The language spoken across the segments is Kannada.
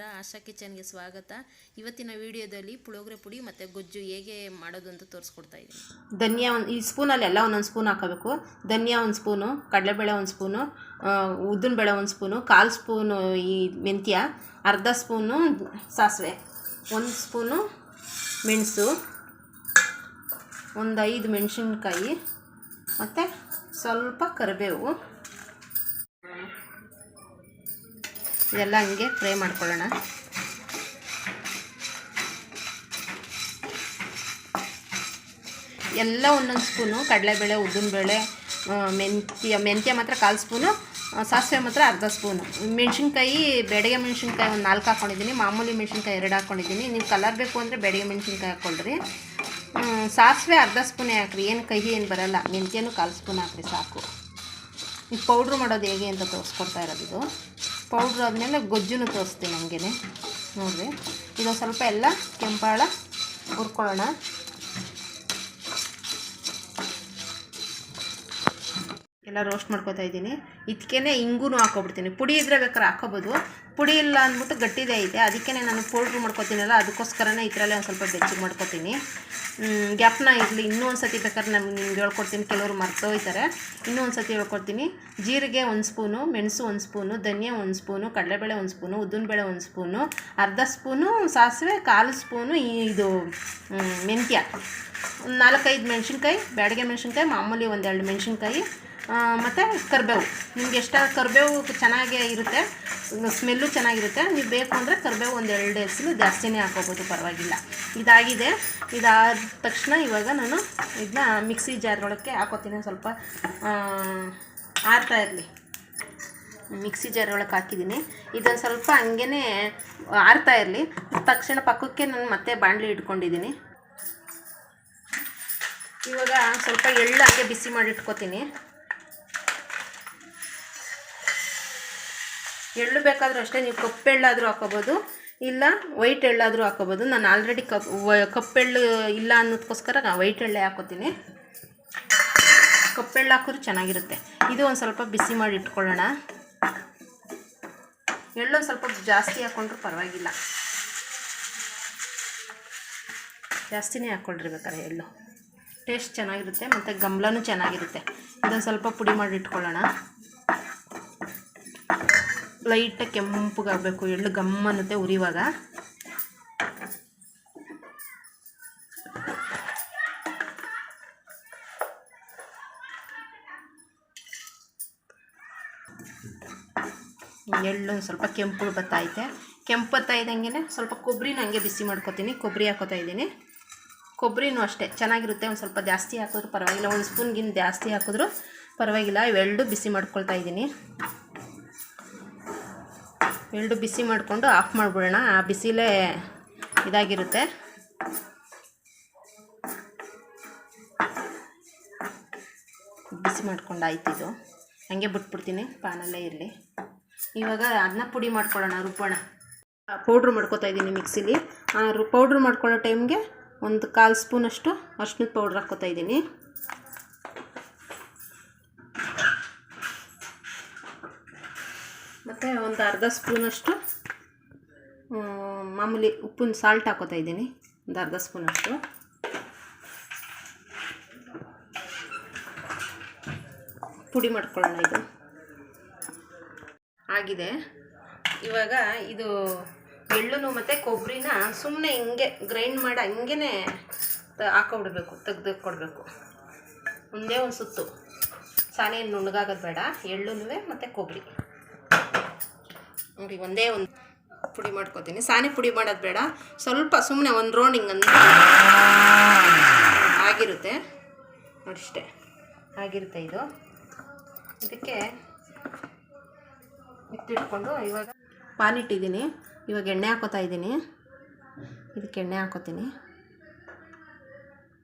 ನಮಸ್ಕಾರ, ಆಶಾ ಕಿಚನ್ಗೆ ಸ್ವಾಗತ. ಇವತ್ತಿನ ವಿಡಿಯೋದಲ್ಲಿ ಪುಳಿಯೋಗರೆ ಪುಡಿ ಮತ್ತು ಗೊಜ್ಜು ಹೇಗೆ ಮಾಡೋದು ಅಂತ ತೋರಿಸ್ಕೊಡ್ತಾ ಇದ್ದೀನಿ. ಧನಿಯಾ ಈ ಸ್ಪೂನಲ್ಲೆಲ್ಲ ಒಂದೊಂದು ಸ್ಪೂನ್ ಹಾಕೋಬೇಕು. ಧನಿಯಾ ಒಂದು ಸ್ಪೂನು, ಕಡಲೆಬೇಳೆ ಒಂದು ಸ್ಪೂನು, ಉದ್ದಿನಬೇಳೆ ಒಂದು ಸ್ಪೂನು, 1/4 ಸ್ಪೂನು ಈ ಮೆಂತ್ಯ, ಅರ್ಧ ಸ್ಪೂನು ಸಾಸಿವೆ, 1 ಸ್ಪೂನು ಮೆಣಸು, ಒಂದು 5 ಮೆಣಸಿನ್ಕಾಯಿ ಮತ್ತು ಸ್ವಲ್ಪ ಕರಿಬೇವು. ಇದೆಲ್ಲ ಹಂಗೆ ಫ್ರೈ ಮಾಡ್ಕೊಳ್ಳೋಣ. ಎಲ್ಲ ಒಂದೊಂದು ಸ್ಪೂನು ಕಡಲೆಬೇಳೆ, ಉದ್ದಿನಬೇಳೆ, ಮೆಂತ್ಯ ಮಾತ್ರ 1/4 ಸ್ಪೂನು, ಸಾಸಿವೆ ಮಾತ್ರ ಅರ್ಧ ಸ್ಪೂನು. ಮೆಣಸಿನ್ಕಾಯಿ ಬೆಡಗೆ ಮೆಣಸಿನ್ಕಾಯಿ ಒಂದು 4 ಹಾಕ್ಕೊಂಡಿದ್ದೀನಿ, ಮಾಮೂಲಿ ಮೆಣಸಿನ್ಕಾಯಿ 2 ಹಾಕ್ಕೊಂಡಿದ್ದೀನಿ. ನೀವು ಕಲರ್ ಬೇಕು ಅಂದರೆ ಬೆಡಗೆ ಮೆಣಸಿನ್ಕಾಯಿ ಹಾಕ್ಕೊಳ್ರಿ. ಸಾಸಿವೆ ಅರ್ಧ ಸ್ಪೂನೇ ಹಾಕ್ರಿ, ಏನು ಕಹಿ ಏನು ಬರೋಲ್ಲ. ಮೆಂತ್ಯನೂ 1/4 ಸ್ಪೂನ್ ಹಾಕ್ರಿ ಸಾಕು. ಈಗ ಪೌಡ್ರು ಮಾಡೋದು ಹೇಗೆ ಅಂತ ತೋರಿಸ್ಕೊಡ್ತಾ ಇರೋದು. ಇದು ಪೌಡ್ರ್ ಆದಮೇಲೆ ಗೊಜ್ಜುನು ತೋರಿಸ್ತೀನಿ ಹಂಗೇ ನೋಡಿರಿ. ಇದೊಂದು ಸ್ವಲ್ಪ ಎಲ್ಲ ಕೆಂಪಾಳ ಹುರ್ಕೊಳ್ಳೋಣ. ಎಲ್ಲ ರೋಸ್ಟ್ ಮಾಡ್ಕೊತಾ ಇದ್ದೀನಿ. ಇದಕ್ಕೇ ಇಂಗೂ ಹಾಕೊಬಿಡ್ತೀನಿ. ಪುಡಿ ಇದ್ದರೆ ಬೇಕಾದ್ರೆ ಹಾಕೋಬೋದು, ಪುಡಿ ಇಲ್ಲ ಅಂದ್ಬಿಟ್ಟು ಗಟ್ಟಿದೆ ಐತೆ, ಅದಕ್ಕೇ ನಾನು ಪೌಡ್ರ್ ಮಾಡ್ಕೊತೀನಲ್ಲ, ಅದಕ್ಕೋಸ್ಕರನೇ ಇದರಲ್ಲೇ ಒಂದು ಸ್ವಲ್ಪ ಬೆಚ್ಚಗೆ ಮಾಡ್ಕೊತೀನಿ. ಗ್ಯಾಪ್ನ ಇರಲಿ. ಇನ್ನೂ ಒಂದು ಸತಿ ಬೇಕಾದ್ರೆ ನಿಮ್ಗೆ ಹೇಳ್ಕೊಡ್ತೀನಿ, ಕೆಲವರು ಮರ್ತೋಯ್ತಾರೆ. ಇನ್ನೂ ಒಂದು ಸತಿ ಹೇಳ್ಕೊಡ್ತೀನಿ. ಜೀರಿಗೆ 1 ಸ್ಪೂನು, ಮೆಣಸು 1 ಸ್ಪೂನು, ಧನಿಯಾ 1 ಸ್ಪೂನು, ಕಡಲೆಬೇಳೆ 1 ಸ್ಪೂನು, ಉದ್ದಿನಬೇಳೆ 1 ಸ್ಪೂನು, ಅರ್ಧ ಸ್ಪೂನು ಸಾಸಿವೆ, 1/4 ಸ್ಪೂನು ಇದು ಮೆಂತ್ಯ, 4-5 ಮೆಣಸಿನ್ಕಾಯಿ, ಬ್ಯಾಡಗೆ ಮೆಣಸಿನ್ಕಾಯಿ, ಮಾಮೂಲಿ 1-2 ಮೆಣಸಿನ್ಕಾಯಿ ಮತ್ತು ಕರಿಬೇವು. ನಿಮ್ಗೆ ಎಷ್ಟಾದ್ರು ಕರಿಬೇವು ಚೆನ್ನಾಗೇ ಇರುತ್ತೆ, ಸ್ಮೆಲ್ಲು ಚೆನ್ನಾಗಿರುತ್ತೆ. ನೀವು ಬೇಕು ಅಂದರೆ ಕರಿಬೇವು 1-2 ಎಸಲು ಜಾಸ್ತಿನೇ ಹಾಕೋಬೋದು, ಪರವಾಗಿಲ್ಲ. ಇದಾಗಿದೆ. ಇದಾದ ತಕ್ಷಣ ಇವಾಗ ನಾನು ಇದನ್ನ ಮಿಕ್ಸಿ ಜಾರ್ ಒಳಕ್ಕೆ ಹಾಕೋತೀನಿ. ಸ್ವಲ್ಪ ಆರ್ತಾ ಇರಲಿ. ಮಿಕ್ಸಿ ಜಾರ್ ಒಳಗೆ ಹಾಕಿದ್ದೀನಿ. ಇದೊಂದು ಸ್ವಲ್ಪ ಹಂಗೇ ಆರ್ತಾ ಇರಲಿ. ತಕ್ಷಣ ಪಕ್ಕಕ್ಕೆ ನಾನು ಮತ್ತೆ ಬಾಣಲಿ ಇಟ್ಕೊಂಡಿದ್ದೀನಿ. ಇವಾಗ ಸ್ವಲ್ಪ ಎಳ್ಳು ಹಾಗೆ ಬಿಸಿ ಮಾಡಿ ಇಟ್ಕೋತೀನಿ. ಎಳ್ಳು ಬೇಕಾದರೂ ಅಷ್ಟೇ, ನೀವು ಕಪ್ಪೆಳ್ಳಾದರೂ ಹಾಕೋಬೋದು, ಇಲ್ಲ ವೈಟ್ ಎಳ್ಳಾದರೂ ಹಾಕೋಬೋದು. ನಾನು ಆಲ್ರೆಡಿ ಕಪ್ಪೆಳ್ಳು ಇಲ್ಲ ಅನ್ನೋದಕ್ಕೋಸ್ಕರ ವೈಟ್ ಎಳ್ಳೆ ಹಾಕೋತೀನಿ. ಕಪ್ಪೆಳ್ಳು ಹಾಕಿದ್ರೂ ಚೆನ್ನಾಗಿರುತ್ತೆ. ಇದು ಒಂದು ಸ್ವಲ್ಪ ಬಿಸಿ ಮಾಡಿ ಇಟ್ಕೊಳ್ಳೋಣ. ಎಳ್ಳು ಸ್ವಲ್ಪ ಜಾಸ್ತಿ ಹಾಕ್ಕೊಂಡ್ರೂ ಪರವಾಗಿಲ್ಲ, ಜಾಸ್ತಿನೇ ಹಾಕ್ಕೊಳ್ರಿ ಬೇಕಾದ್ರೆ. ಎಳ್ಳು ಟೇಸ್ಟ್ ಚೆನ್ನಾಗಿರುತ್ತೆ ಮತ್ತು ಗಂಬ್ಲನೂ ಚೆನ್ನಾಗಿರುತ್ತೆ. ಇದೊಂದು ಸ್ವಲ್ಪ ಪುಡಿ ಮಾಡಿ ಇಟ್ಕೊಳ್ಳೋಣ. ಲೈಟಾಗಿ ಕೆಂಪಗಾಗಬೇಕು, ಎಳ್ಳು ಗಮ್ಮನ್ನುತ್ತೆ ಉರಿವಾಗ. ಎಳ್ಳು ಸ್ವಲ್ಪ ಕೆಂಪು ಬತ್ತೈತೆ. ಕೆಂಪು ಬತ್ತಾ ಇದ್ದಂಗೆ ಸ್ವಲ್ಪ ಕೊಬ್ಬರಿನೂ ಹಂಗೆ ಬಿಸಿ ಮಾಡ್ಕೊತೀನಿ. ಕೊಬ್ಬರಿ ಹಾಕೋತಾ ಇದ್ದೀನಿ. ಕೊಬ್ಬರಿನೂ ಅಷ್ಟೇ ಚೆನ್ನಾಗಿರುತ್ತೆ. ಒಂದು ಸ್ವಲ್ಪ ಜಾಸ್ತಿ ಹಾಕಿದ್ರೂ ಪರವಾಗಿಲ್ಲ, 1 ಸ್ಪೂನ್ಗಿಂತ ಜಾಸ್ತಿ ಹಾಕಿದ್ರೂ ಪರವಾಗಿಲ್ಲ. ಇವೆರಡು ಬಿಸಿ ಮಾಡ್ಕೊಳ್ತಾ ಇದ್ದೀನಿ. ಎರಡು ಬಿಸಿ ಮಾಡಿಕೊಂಡು ಆಫ್ ಮಾಡಿಬಿಡೋಣ. ಆ ಬಿಸಿಲೇ ಇದಾಗಿರುತ್ತೆ. ಬಿಸಿ ಮಾಡ್ಕೊಂಡು ಆಯ್ತಿದ್ದು ಹಾಗೆ ಬಿಟ್ಬಿಡ್ತೀನಿ, ಪಾನಲ್ಲೇ ಇರಲಿ. ಇವಾಗ ಅದನ್ನ ಪುಡಿ ಮಾಡ್ಕೊಳ್ಳೋಣ, ರುಬ್ಬೋಣ. ಪೌಡ್ರ್ ಮಾಡ್ಕೊತಾ ಇದ್ದೀನಿ ಮಿಕ್ಸಿಲಿ. ಪೌಡ್ರ್ ಮಾಡ್ಕೊಳ್ಳೋ ಟೈಮ್ಗೆ ಒಂದು 1/4 ಸ್ಪೂನಷ್ಟು ಅರಿಶಿನದ ಪೌಡ್ರ್ ಹಾಕ್ಕೋತಾ ಇದ್ದೀನಿ. ಮತ್ತು ಒಂದು ಅರ್ಧ ಸ್ಪೂನಷ್ಟು ಮಾಮೂಲಿ ಉಪ್ಪಿನ ಸಾಲ್ಟ್ ಹಾಕೋತಾ ಇದ್ದೀನಿ, ಒಂದು ಅರ್ಧ ಸ್ಪೂನಷ್ಟು. ಪುಡಿ ಮಾಡ್ಕೊಳ್ಳೋಣ. ಇದು ಆಗಿದೆ. ಇವಾಗ ಇದು ಎಳ್ಳು ಮತ್ತು ಕೊಬ್ಬರಿನ ಸುಮ್ಮನೆ ಹಿಂಗೆ ಗ್ರೈಂಡ್ ಮಾಡಿ ಹಂಗೇ ಹಾಕೊಬಿಡ್ಬೇಕು, ತೆಗ್ದು ಕೊಡಬೇಕು. ಒಂದೇ ಒಂದು ಸುತ್ತು, ಸಾನೆ ನುಣ್ಣಗಾಗೋದು ಬೇಡ. ಎಳ್ಳುನೂ ಮತ್ತು ಕೊಬ್ಬರಿ ನೋಡಿ ಒಂದೇ ಒಂದು ಪುಡಿ ಮಾಡ್ಕೊತೀನಿ. ಸಾನೆ ಪುಡಿ ಮಾಡೋದು ಬೇಡ, ಸ್ವಲ್ಪ ಸುಮ್ಮನೆ ಒಂದು ರೌಂಡ್ ಹಿಂಗಂದ್ರೆ ಆಗಿರುತ್ತೆ ನೋಡಿ, ಇಷ್ಟೇ ಆಗಿರುತ್ತೆ. ಇದು ಇದಕ್ಕೆ ಇಟ್ಟಿಟ್ಕೊಂಡು ಇವಾಗ ಪಾನ್ ಇಟ್ಟಿದ್ದೀನಿ. ಇವಾಗ ಎಣ್ಣೆ ಹಾಕೋತಾ ಇದ್ದೀನಿ. ಇದಕ್ಕೆ ಎಣ್ಣೆ ಹಾಕೋತೀನಿ.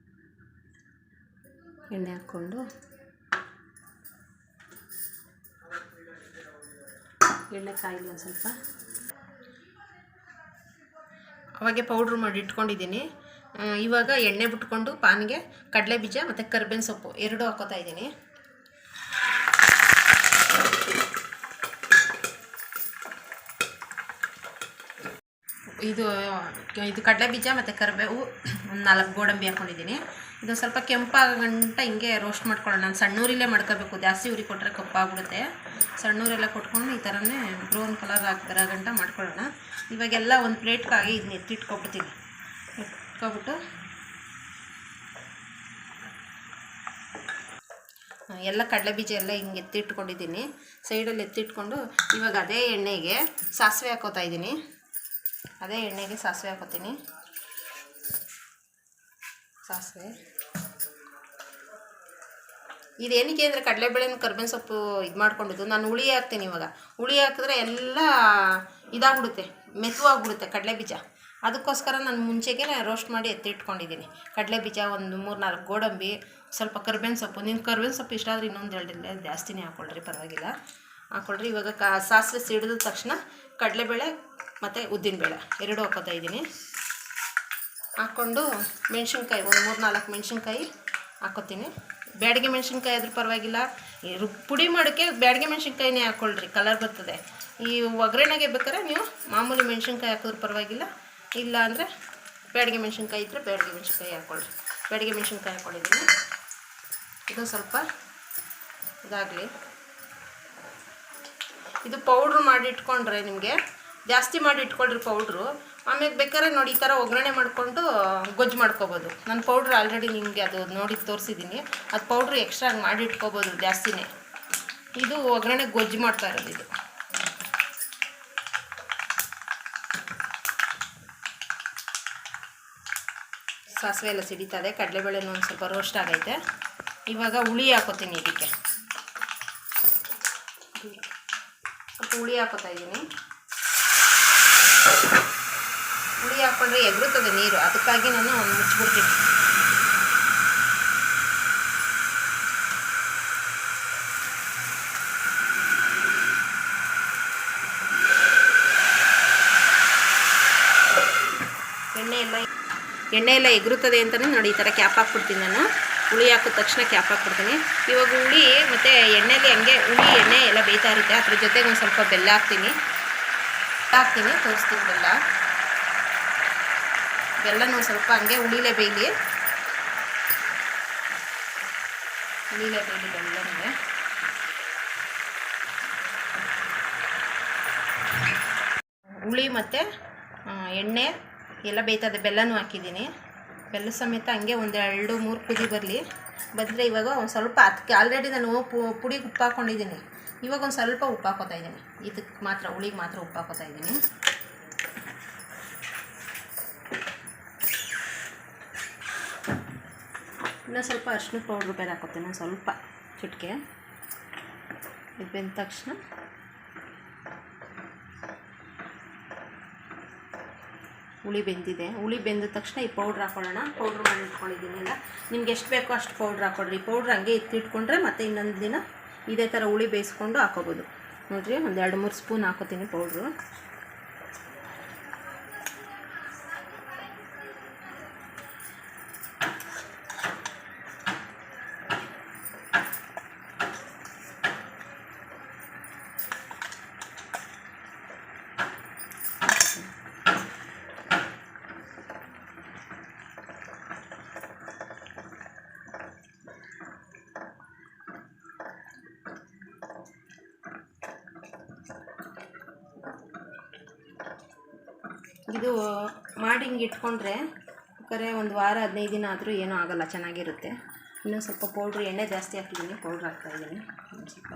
ಎಣ್ಣೆ ಹಾಕ್ಕೊಂಡು ಎಣ್ಣೆ ಕಾಯಿಲಿ ಒಂದು ಸ್ವಲ್ಪ. ಅವಾಗೆ ಪೌಡ್ರ್ ಮಾಡಿ ಇಟ್ಕೊಂಡಿದ್ದೀನಿ. ಇವಾಗ ಎಣ್ಣೆ ಬಿಟ್ಕೊಂಡು ಪಾನ್ಗೆ ಕಡಲೆ ಬೀಜ ಮತ್ತು ಕರಿಬೇವಿನ ಸೊಪ್ಪು 2 ಹಾಕೋತಾ ಇದ್ದೀನಿ. ಇದು ಕಡಲೆ ಬೀಜ ಮತ್ತು ಕರಿಬೇವು ಒಂದು 4 ಗೋಡಂಬಿ ಹಾಕ್ಕೊಂಡಿದ್ದೀನಿ. ಇದು ಸ್ವಲ್ಪ ಕೆಂಪಾಗಂಟ ಹಿಂಗೆ ರೋಸ್ಟ್ ಮಾಡ್ಕೊಳ್ಳೋಣ. ನಾನು ಸಣ್ಣೂರಿಲ್ಲೇ ಮಾಡ್ಕೋಬೇಕು, ಜಾಸ್ತಿ ಉರಿ ಕೊಟ್ಟರೆ ಕಪ್ಪಾಗ್ಬಿಡುತ್ತೆ. ಸಣ್ಣೂರೆಲ್ಲ ಕೊಟ್ಕೊಂಡು ಈ ಥರನೇ ಬ್ರೌನ್ ಕಲರ್ ಬರೋ ಗಂಟ ಮಾಡ್ಕೊಳ್ಳೋಣ. ಇವಾಗೆಲ್ಲ ಒಂದು ಪ್ಲೇಟ್ಗಾಗಿ ಇದನ್ನ ಎತ್ತಿಟ್ಕೊಬಿಡ್ತೀನಿ. ಎತ್ಕೊಬಿಟ್ಟು ಎಲ್ಲ ಕಡಲೆ ಬೀಜ ಎಲ್ಲ ಹಿಂಗೆ ಎತ್ತಿಟ್ಕೊಂಡಿದ್ದೀನಿ. ಸೈಡಲ್ಲಿ ಎತ್ತಿಟ್ಕೊಂಡು ಇವಾಗ ಅದೇ ಎಣ್ಣೆಗೆ ಸಾಸಿವೆ ಹಾಕೋತಾ ಇದ್ದೀನಿ. ಸಾಸಿವೆ ಇದೇನಕ್ಕೆ ಅಂದರೆ ಕಡಲೆಬೇಳೆನ ಕರ್ಬೇವಿನ ಸೊಪ್ಪು ಇದು ಮಾಡ್ಕೊಂಡಿದ್ದು. ನಾನು ಹುಳಿ ಹಾಕ್ತೀನಿ. ಇವಾಗ ಹುಳಿ ಹಾಕಿದ್ರೆ ಎಲ್ಲ ಇದಾಗ್ಬಿಡುತ್ತೆ, ಮೆತ್ತುವಾಗ್ಬಿಡುತ್ತೆ ಕಡಲೆ ಬೀಜ. ಅದಕ್ಕೋಸ್ಕರ ನಾನು ಮುಂಚೆಗೆ ರೋಸ್ಟ್ ಮಾಡಿ ಎತ್ತಿಟ್ಕೊಂಡಿದ್ದೀನಿ. ಕಡಲೆ ಬೀಜ, ಒಂದು 3-4 ಗೋಡಂಬಿ, ಸ್ವಲ್ಪ ಕರ್ಬೇವಿನ ಸೊಪ್ಪು. ನಿನ್ನ ಕರ್ಬೇವಿನ ಸೊಪ್ಪು ಇಷ್ಟ ಆದರೆ ಇನ್ನೊಂದು 2 ಜಾಸ್ತಿನೇ ಹಾಕ್ಕೊಳ್ರಿ, ಪರವಾಗಿಲ್ಲ, ಹಾಕ್ಕೊಳ್ರಿ. ಇವಾಗ ಸಾಸಿವೆ ಸಿಡಿದ ತಕ್ಷಣ ಕಡಲೆಬೇಳೆ ಮತ್ತು ಉದ್ದಿನಬೇಳೆ 2 ಹಾಕೋತಾ ಇದ್ದೀನಿ. ಹಾಕ್ಕೊಂಡು ಮೆಣಸಿನ್ಕಾಯಿ ಒಂದು 3-4 ಮೆಣಸಿನ್ಕಾಯಿ ಹಾಕೋತೀನಿ. ಬ್ಯಾಡಿಗೆ ಮೆಣಸಿನ್ಕಾಯಿ ಆದರೂ ಪರವಾಗಿಲ್ಲ, ಪುಡಿ ಮಾಡೋಕ್ಕೆ ಬ್ಯಾಡಿಗೆ ಮೆಣಸಿನ್ಕಾಯಿನೇ ಹಾಕ್ಕೊಳ್ರಿ, ಕಲರ್ ಬರ್ತದೆ. ಈ ಒಗ್ಗರಣೆಗೆ ಬೇಕಾದ್ರೆ ನೀವು ಮಾಮೂಲಿ ಮೆಣಸಿನ್ಕಾಯಿ ಹಾಕಿದ್ರು ಪರವಾಗಿಲ್ಲ, ಇಲ್ಲ ಅಂದರೆ ಬ್ಯಾಡಿಗೆ ಮೆಣಸಿನ್ಕಾಯಿ ಇದ್ದರೆ ಬ್ಯಾಡಿಗೆ ಮೆಣಸಿನ್ಕಾಯಿ ಹಾಕ್ಕೊಳ್ರಿ. ಬ್ಯಾಡಿಗೆ ಮೆಣಸಿನ್ಕಾಯಿ ಹಾಕ್ಕೊಂಡಿದ್ದೀನಿ. ಇದು ಸ್ವಲ್ಪ ಇದಾಗಲಿ. ಇದು ಪೌಡ್ರ್ ಮಾಡಿ ಇಟ್ಕೊಂಡ್ರೆ ನಿಮಗೆ ಜಾಸ್ತಿ ಮಾಡಿ ಇಟ್ಕೊಳ್ರಿ ಪೌಡ್ರು. ಆಮೇಲೆ ಬೇಕಾದ್ರೆ ನೋಡಿ ಈ ಥರ ಒಗ್ಗರಣೆ ಮಾಡಿಕೊಂಡು ಗೊಜ್ಜು ಮಾಡ್ಕೊಬೋದು. ನಾನು ಪೌಡ್ರ್ ಆಲ್ರೆಡಿ ನಿಮಗೆ ಅದು ನೋಡಿ ತೋರಿಸಿದ್ದೀನಿ. ಅದು ಪೌಡ್ರ್ ಎಕ್ಸ್ಟ್ರಾ ಮಾಡಿ ಇಟ್ಕೊಬೋದು ಜಾಸ್ತಿನೇ. ಇದು ಒಗ್ಗರಣೆ ಗೊಜ್ಜು ಮಾಡ್ತಾ ಇರೋದು. ಇದು ಸಾಸಿವೆ ಎಲ್ಲ ಸಿಡಿತದೆ, ಕಡಲೆಬೇಳೆನೂ ಒಂದು ಸ್ವಲ್ಪ ರೋಸ್ಟ್ ಆಗೈತೆ. ಇವಾಗ ಹುಳಿ ಹಾಕೋತೀನಿ. ಇದಕ್ಕೆ ಸ್ವಲ್ಪ ಹುಳಿ ಹಾಕೋತಾ ಇದ್ದೀನಿ. ಹುಳಿ ಹಾಕ್ಕೊಂಡ್ರೆ ಎಗರುತ್ತದೆ ನೀರು, ಅದಕ್ಕಾಗಿ ನಾನು ಮುಚ್ಚಿಬಿಡ್ತೀನಿ. ಎಣ್ಣೆ ಎಲ್ಲ ಎಗರುತ್ತದೆ ಅಂತಲೇ ನೋಡಿ ಈ ಥರ ಕ್ಯಾಪ್ ಹಾಕ್ಬಿಡ್ತೀನಿ ನಾನು. ಹುಳಿ ಹಾಕಿದ ತಕ್ಷಣ ಕ್ಯಾಪ್ ಹಾಕ್ಬಿಡ್ತೀನಿ. ಇವಾಗ ಹುಳಿ ಮತ್ತು ಎಣ್ಣೆಲಿ ಹಂಗೆ ಹುಳಿ ಎಣ್ಣೆ ಎಲ್ಲ ಬೇಯ್ತಾ ಇರುತ್ತೆ. ಅದ್ರ ಜೊತೆಗೆ ಒಂದು ಸ್ವಲ್ಪ ಬೆಲ್ಲ ಹಾಕ್ತೀನಿ. ತೋರಿಸ್ತೀನಿ. ಬೆಲ್ಲನೂ ಸ್ವಲ್ಪ ಹಂಗೆ ಹುಳಿಲೇ ಬೇಯಲಿ ಬೆಲ್ಲನಿಗೆ. ಹುಳಿ ಮತ್ತು ಎಣ್ಣೆ ಎಲ್ಲ ಬೇಯ್ತದೆ. ಬೆಲ್ಲನೂ ಹಾಕಿದ್ದೀನಿ. ಬೆಲ್ಲ ಸಮೇತ ಹಂಗೆ ಒಂದು 2-3 ಕುದಿ ಬಂದರೆ ಇವಾಗ ಒಂದು ಸ್ವಲ್ಪ ಅದಕ್ಕೆ ಆಲ್ರೆಡಿ ನಾನು ಪುಡಿಗೆ ಉಪ್ಪು ಹಾಕ್ಕೊಂಡಿದ್ದೀನಿ. ಇವಾಗ ಒಂದು ಸ್ವಲ್ಪ ಉಪ್ಪು ಹಾಕೋತಾ ಇದ್ದೀನಿ. ಇದಕ್ಕೆ ಮಾತ್ರ, ಹುಳಿಗೆ ಮಾತ್ರ ಉಪ್ಪು ಹಾಕೋತಾ ಇದ್ದೀನಿ. ಇನ್ನೂ ಸ್ವಲ್ಪ ಅರಿಶಿನ ಪೌಡ್ರ್ ಬೇರೆ ಹಾಕೋತೀನಿ, ಸ್ವಲ್ಪ ಚಿಟಿಕೆ. ಇದು ಬೆಂದ ತಕ್ಷಣ ಹುಳಿ ಬೆಂದಿದೆ. ಹುಳಿ ಬೆಂದ ತಕ್ಷಣ ಈ ಪೌಡ್ರ್ ಹಾಕೊಳ್ಳೋಣ. ಪೌಡ್ರ್ ಮಾಡಿ ಇಟ್ಕೊಂಡಿದ್ದೀನಿ ಎಲ್ಲ. ನಿಮ್ಗೆ ಎಷ್ಟು ಬೇಕೋ ಅಷ್ಟು ಪೌಡ್ರ್ ಹಾಕ್ಕೊಳ್ರಿ. ಪೌಡ್ರ್ ಹಂಗೆ ಎತ್ತಿಟ್ಕೊಂಡ್ರೆ ಮತ್ತೆ ಇನ್ನೊಂದು ದಿನ ಇದೇ ಥರ ಹುಳಿ ಬೇಯಿಸ್ಕೊಂಡು ಹಾಕೋಬೋದು. ನೋಡಿರಿ, ಒಂದು 2-3 ಸ್ಪೂನ್ ಹಾಕೋತೀನಿ ಪೌಡ್ರು. ಇದು ಮಾಡಿ ಹಿಂಗೆ ಇಟ್ಕೊಂಡ್ರೆ ಬೇಕಾದ್ರೆ ಒಂದು ವಾರ 15 ದಿನ ಆದರೂ ಏನೂ ಆಗೋಲ್ಲ, ಚೆನ್ನಾಗಿರುತ್ತೆ. ಇನ್ನೂ ಸ್ವಲ್ಪ ಪೌಡ್ರ್, ಎಣ್ಣೆ ಜಾಸ್ತಿ ಹಾಕಿದ್ದೀನಿ, ಪೌಡ್ರ್ ಹಾಕ್ತಾಯಿದ್ದೀನಿ ಒಂದು ಸ್ವಲ್ಪ.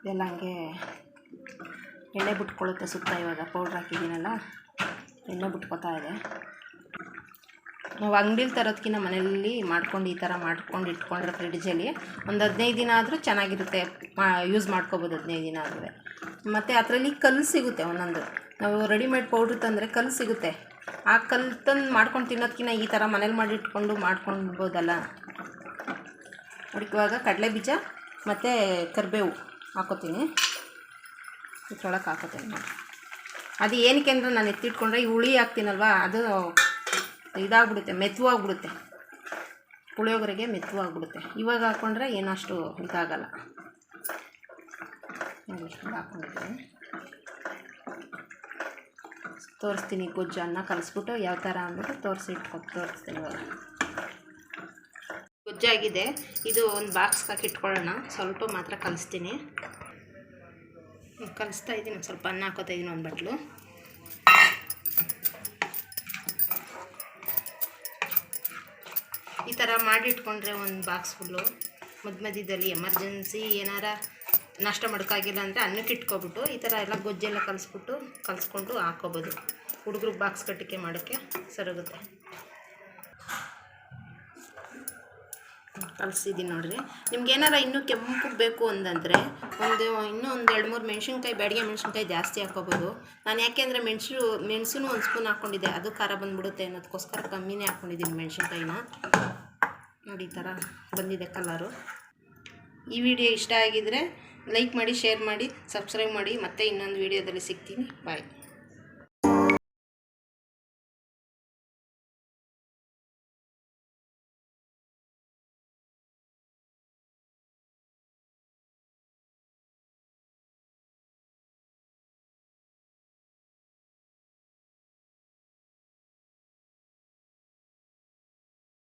ಇದೆಲ್ಲ ಹಂಗೆ ಎಣ್ಣೆ ಬಿಟ್ಕೊಳ್ಳುತ್ತೆ ಸುತ್ತ. ಇವಾಗ ಪೌಡ್ರ್ ಹಾಕಿದ್ದೀನಲ್ಲ, ಎಣ್ಣೆ ಬಿಟ್ಕೊತಾ ಇದೆ. ನಾವು ಅಂಗಡಿಲಿ ತರೋದಕ್ಕಿಂತ ಮನೆಯಲ್ಲಿ ಮಾಡ್ಕೊಂಡು ಈ ಥರ ಮಾಡ್ಕೊಂಡು ಇಟ್ಕೊಂಡ್ರೆ ಫ್ರಿಡ್ಜಲ್ಲಿ ಒಂದು 15 ದಿನ ಆದರೂ ಚೆನ್ನಾಗಿರುತ್ತೆ. ಯೂಸ್ ಮಾಡ್ಕೊಬೋದು 15 ದಿನ ಆದರೂ. ಮತ್ತು ಅದರಲ್ಲಿ ಕಲ್ಲು ಸಿಗುತ್ತೆ ಒಂದೊಂದು. ನಾವು ರೆಡಿಮೇಡ್ ಪೌಡ್ರ್ ತಂದರೆ ಕಲ್ಲು ಸಿಗುತ್ತೆ. ಆ ಕಲ್ಲು ತಂದು ಮಾಡ್ಕೊಂಡು ತಿನ್ನೋದಕ್ಕಿಂತ ಈ ಥರ ಮನೇಲಿ ಮಾಡಿ ಇಟ್ಕೊಂಡು ಮಾಡ್ಕೊಳ್ಬೋದಲ್ಲ. ಅದಕ್ಕಿವಾಗ ಕಡಲೆ ಬೀಜ ಮತ್ತು ಕರಿಬೇವು ಹಾಕೋತೀನಿ. ಇದ್ರೊಳಗೆ ಹಾಕೋತೀನಿ ನೋಡಿ. ಅದು ಏನಕ್ಕೆ ಅಂದರೆ ನಾನು ಎತ್ತಿಟ್ಕೊಂಡ್ರೆ ಈ ಹುಳಿ ಹಾಕ್ತೀನಲ್ವ, ಅದು ಇದಾಗ್ಬಿಡುತ್ತೆ, ಮೆತ್ತುವಾಗ್ಬಿಡುತ್ತೆ. ಪುಳಿಯೋಗರೆಗೆ ಮೆತ್ತುವಾಗ್ಬಿಡುತ್ತೆ. ಇವಾಗ ಹಾಕ್ಕೊಂಡ್ರೆ ಏನಷ್ಟು ಇದಾಗಲ್ಲ. ಹಾಕ್ಕೊಂಡಿದ್ದೀನಿ. ತೋರಿಸ್ತೀನಿ ಗೊಜ್ಜು ಅನ್ನ ಕಲಿಸ್ಬಿಟ್ಟು ಯಾವ ಥರ ಅಂದ್ಬಿಟ್ಟು ತೋರಿಸ್ತೀನಿ ಇವಾಗ. ಗೊಜ್ಜಾಗಿದೆ, ಇದು ಒಂದು ಬಾಕ್ಸ್ಗೆ ಹಾಕಿ ಇಟ್ಕೊಳ್ಳೋಣ. ಸ್ವಲ್ಪ ಮಾತ್ರ ಕಲಿಸ್ತೀನಿ. ಕಲಿಸ್ತಾ ಇದ್ದೀನಿ, ಸ್ವಲ್ಪ ಅನ್ನ ಹಾಕೋತಾ ಇದ್ದೀನಿ ಒಂದು ಬಟ್ಲು. ಈ ಥರ ಮಾಡಿಟ್ಕೊಂಡ್ರೆ ಒಂದು ಬಾಕ್ಸ್ ಫುಲ್ಲು ಮಧ್ಯದಲ್ಲಿ ಎಮರ್ಜೆನ್ಸಿ ಏನಾರ ನಾಷ್ಟ ಮಾಡೋಕ್ಕಾಗಿಲ್ಲ ಅಂದರೆ ಅನ್ನಕ್ಕೆ ಇಟ್ಕೊಬಿಟ್ಟು ಈ ಥರ ಎಲ್ಲ ಗೊಜ್ಜೆಲ್ಲ ಕಲಿಸ್ಕೊಂಡು ಹಾಕ್ಕೋಬೋದು. ಹುಡುಗ್ರಿಗೆ ಬಾಕ್ಸ್ ಕಟ್ಟಿಕೆ ಮಾಡೋಕ್ಕೆ ಸರಿಗುತ್ತೆ. ಕಲಿಸಿದ್ದೀನಿ ನೋಡಿರಿ. ನಿಮ್ಗೆ ಏನಾರ ಇನ್ನೂ ಕೆಂಪು ಬೇಕು ಅಂತಂದರೆ ಇನ್ನೂ ಒಂದು 2-3 ಮೆಣಸಿನ್ಕಾಯಿ, ಬ್ಯಾಡಿಗೆ ಮೆಣಸಿನ್ಕಾಯಿ ಜಾಸ್ತಿ ಹಾಕ್ಕೋಬೋದು. ನಾನು ಯಾಕೆಂದರೆ ಮೆಣಸು ಒಂದು ಸ್ಪೂನ್ ಹಾಕ್ಕೊಂಡಿದ್ದೆ, ಅದು ಖಾರ ಬಂದ್ಬಿಡುತ್ತೆ ಅನ್ನೋದಕ್ಕೋಸ್ಕರ ಕಮ್ಮಿನೇ ಹಾಕ್ಕೊಂಡಿದ್ದೀನಿ ಮೆಣಸಿನ್ಕಾಯಿನ. ನೋಡಿ ಈ ಥರ ಬಂದಿದೆ ಕಲರು. ಈ ವಿಡಿಯೋ ಇಷ್ಟ ಆಗಿದರೆ ಲೈಕ್ ಮಾಡಿ, ಶೇರ್ ಮಾಡಿ, ಸಬ್ಸ್ಕ್ರೈಬ್ ಮಾಡಿ. ಮತ್ತೆ ಇನ್ನೊಂದು ವಿಡಿಯೋದಲ್ಲಿ ಸಿಗ್ತೀನಿ. ಬಾಯ್.